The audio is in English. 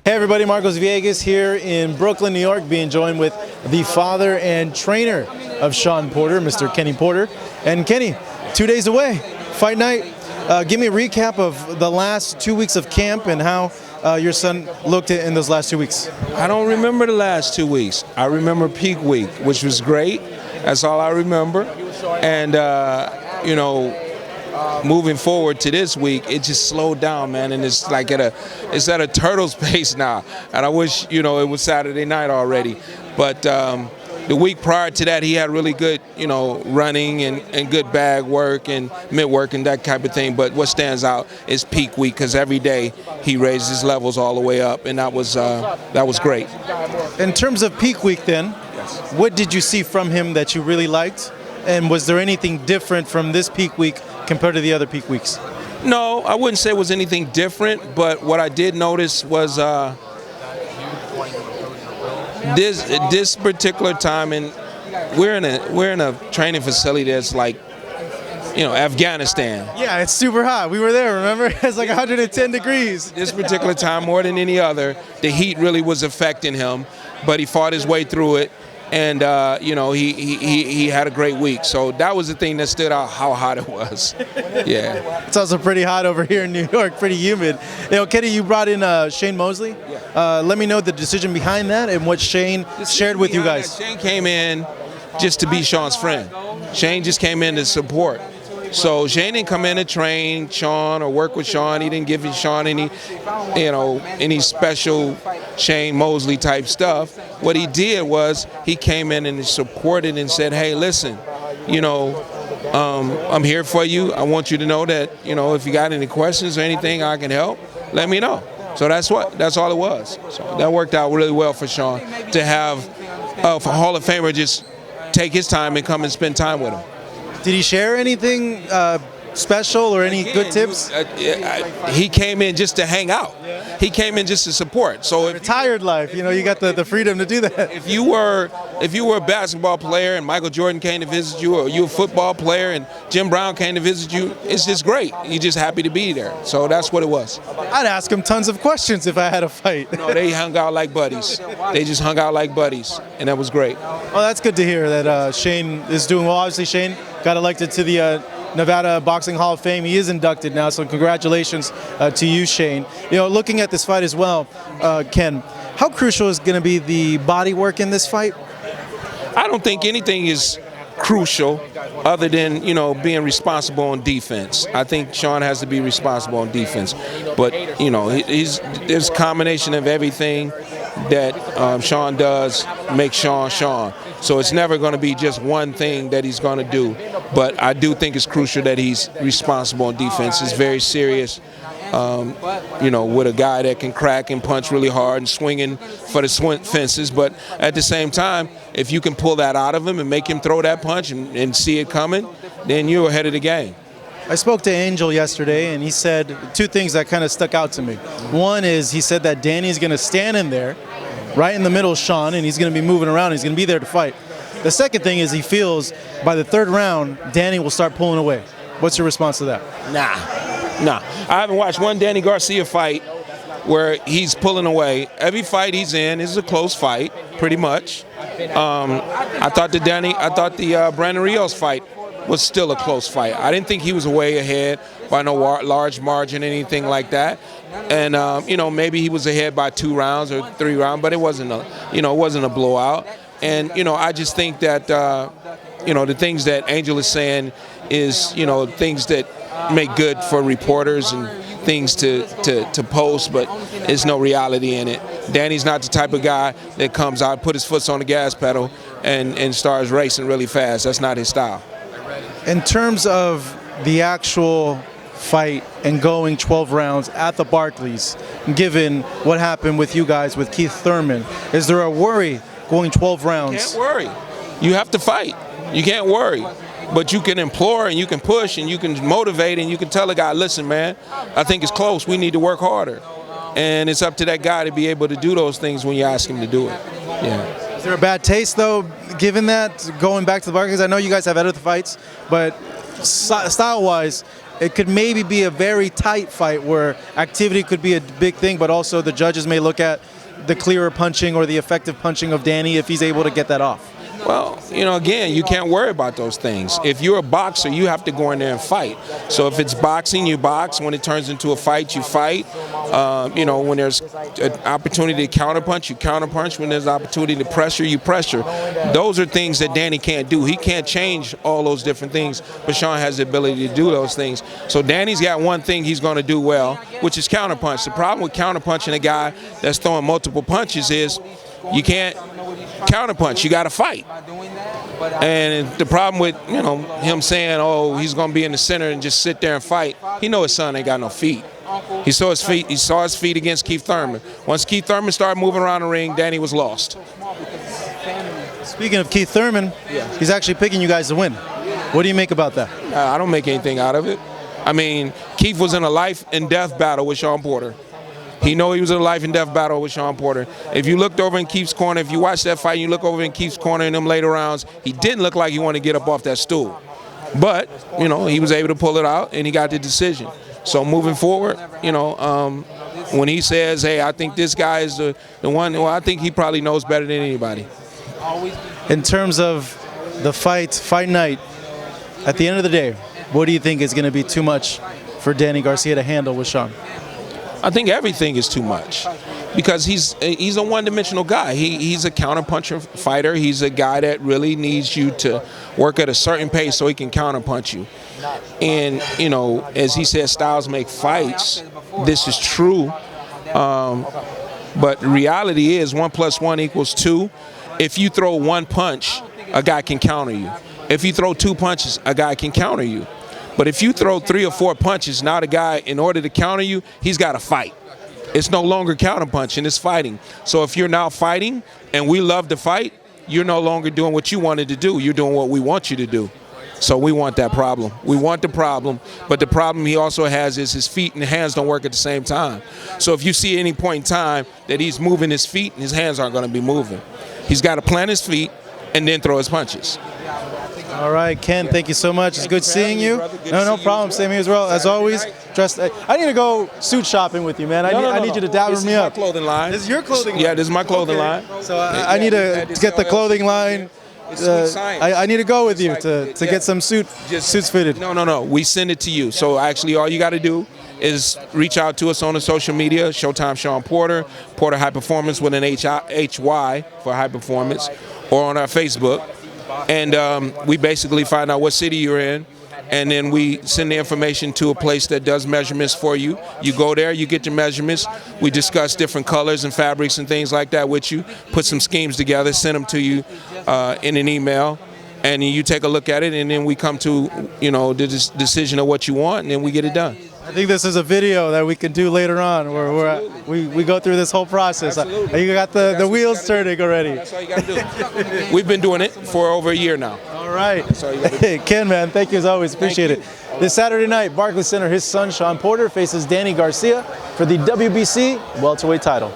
Hey everybody, Marcos Villegas here in Brooklyn, New York, being joined with the father and trainer of Shawn Porter, Mr. Kenny Porter. And Kenny, 2 days away, fight night. Give me a recap of the last 2 weeks of camp and how your son looked in those last 2 weeks. I don't remember the last 2 weeks. I remember peak week, which was great. That's all I remember. And, moving forward to this week, it just slowed down, man, and it's like at a turtle's pace now. And I wish, it was Saturday night already. But the week prior to that, he had really good, running and good bag work and mid work and that type of thing. But what stands out is peak week, because every day he raised his levels all the way up, and that was great. In terms of peak week, then, what did you see from him that you really liked? And was there anything different from this peak week compared to the other peak weeks? No, I wouldn't say it was anything different, but what I did notice was this particular time, and we're in a training facility that's like, Afghanistan. Yeah, it's super hot. We were there, remember? It's like 110 degrees. This particular time, more than any other, the heat really was affecting him, but he fought his way through it. And he had a great week. So that was the thing that stood out, how hot it was. Yeah. It's also pretty hot over here in New York, pretty humid. Kenny, you brought in Shane Mosley. Yeah. Let me know the decision behind that and what Shane shared with you guys. Shane came in just to be Shawn's friend. Shane just came in to support. So Shane didn't come in to train Shawn or work with Shawn. He didn't give Shawn any special Shane Mosley type stuff. What he did was he came in and supported and said, "Hey, listen, I'm here for you. I want you to know that, if you got any questions or anything I can help, let me know." So that's all it was. So that worked out really well for Shawn to have for Hall of Famer just take his time and come and spend time with him. Did he share anything special or any good tips? He came in just to hang out. He came in just to support. So retired life, you got the freedom to do that. If you were a basketball player and Michael Jordan came to visit you, or you a football player and Jim Brown came to visit you, it's just great. You're just happy to be there. So that's what it was. I'd ask him tons of questions if I had a fight. No, they hung out like buddies. They just hung out like buddies, and that was great. Well, that's good to hear that Shane is doing well. Obviously, Shane got elected to the Nevada Boxing Hall of Fame. He is inducted now, so congratulations to you, Shane. Looking at this fight as well, Ken, how crucial is going to be the body work in this fight? I don't think anything is crucial other than, being responsible on defense. I think Shawn has to be responsible on defense. But, there's a combination of everything that Shawn does makes Shawn Shawn. So it's never going to be just one thing that he's going to do. But I do think it's crucial that he's responsible on defense. It's very serious, with a guy that can crack and punch really hard and swinging for the fences. But at the same time, if you can pull that out of him and make him throw that punch and see it coming, then you're ahead of the game. I spoke to Angel yesterday, and he said two things that kind of stuck out to me. One is he said that Danny's going to stand in there right in the middle of Shawn, and he's going to be moving around. He's going to be there to fight. The second thing is he feels by the third round, Danny will start pulling away. What's your response to that? Nah. I haven't watched one Danny Garcia fight where he's pulling away. Every fight he's in is a close fight, pretty much. I thought the Brandon Rios fight was still a close fight. I didn't think he was way ahead by no large margin, anything like that. And maybe he was ahead by 2 rounds or 3 rounds, but it wasn't a blowout. And I just think that the things that Angel is saying is things that make good for reporters and things to post, but there's no reality in it. Danny's not the type of guy that comes out, put his foot on the gas pedal, and starts racing really fast. That's not his style. In terms of the actual fight and going 12 rounds at the Barclays, given what happened with you guys with Keith Thurman, is there a worry going 12 rounds? You can't worry. You have to fight. You can't worry. But you can implore and you can push and you can motivate and you can tell a guy, listen, man, I think it's close. We need to work harder. And it's up to that guy to be able to do those things when you ask him to do it. Yeah. Is there a bad taste, though, given that, going back to the Barclays? I know you guys have edited the fights, but style-wise, it could maybe be a very tight fight where activity could be a big thing, but also the judges may look at the clearer punching or the effective punching of Danny if he's able to get that off? Well, you know, again, you can't worry about those things. If you're a boxer, you have to go in there and fight. So if it's boxing, you box. When it turns into a fight, you fight. You know, when there's an opportunity to counterpunch, you counterpunch. When there's an opportunity to pressure, you pressure. Those are things that Danny can't do. He can't change all those different things, but Shawn has the ability to do those things. So Danny's got one thing he's going to do well, which is counterpunch. The problem with counterpunching a guy that's throwing multiple punches is you can't counterpunch. You got to fight. And the problem with, you know, him saying, oh, he's going to be in the center and just sit there and fight, he know his son ain't got no feet. He saw his feet. He saw his feet against Keith Thurman. Once Keith Thurman started moving around the ring, Danny was lost. Speaking of Keith Thurman, he's actually picking you guys to win. What do you make about that? I don't make anything out of it. I mean, Keith was in a life and death battle with Shawn Porter. He know he was in a life and death battle with Shawn Porter. If you looked over in Keith's corner, if you watch that fight and you look over in Keith's corner in them later rounds, he didn't look like he wanted to get up off that stool. But, you know, he was able to pull it out and he got the decision. So moving forward, you know, when he says, hey, I think this guy is the one, well, I think he probably knows better than anybody. In terms of the fight night, at the end of the day, what do you think is going to be too much for Danny Garcia to handle with Shawn? I think everything is too much because he's a one-dimensional guy. He's a counterpuncher fighter. He's a guy that really needs you to work at a certain pace so he can counterpunch you. And, you know, as he said, styles make fights. This is true. But reality is 1 + 1 = 2. If you throw one punch, a guy can counter you. If you throw 2 punches, a guy can counter you. But if you throw 3 or 4 punches, now the guy, in order to counter you, he's got to fight. It's no longer counterpunching, it's fighting. So if you're now fighting and we love to fight, you're no longer doing what you wanted to do. You're doing what we want you to do. So we want that problem. We want the problem, but the problem he also has is his feet and hands don't work at the same time. So if you see any point in time that he's moving his feet and his hands aren't going to be moving, he's got to plant his feet and then throw his punches. All right, Ken, thank you so much. It's good seeing you. No problem. Same here as well. As always, I need to go suit shopping with you, man. I need you to dabber me up. This is my clothing line. This is your clothing line? Yeah, this is my clothing line. So I need to get the clothing line. I need to go with you to get some suits fitted. No. We send it to you. So actually all you got to do is reach out to us on the social media, Showtime Shawn Porter, Porter High Performance with an HY for High Performance, or on our Facebook. And we basically find out what city you're in, and then we send the information to a place that does measurements for you. You go there, you get your measurements. We discuss different colors and fabrics and things like that with you, put some schemes together, send them to you in an email, and you take a look at it, and then we come to, you know, the decision of what you want, and then we get it done. I think this is a video that we can do later on where we go through this whole process. You got the wheels turning already. That's all you got to do. We've been doing it for over a year now. All right. That's all you got to do. Ken, man, thank you as always. Appreciate it. This Saturday night, Barclays Center, his son, Shawn Porter, faces Danny Garcia for the WBC welterweight title.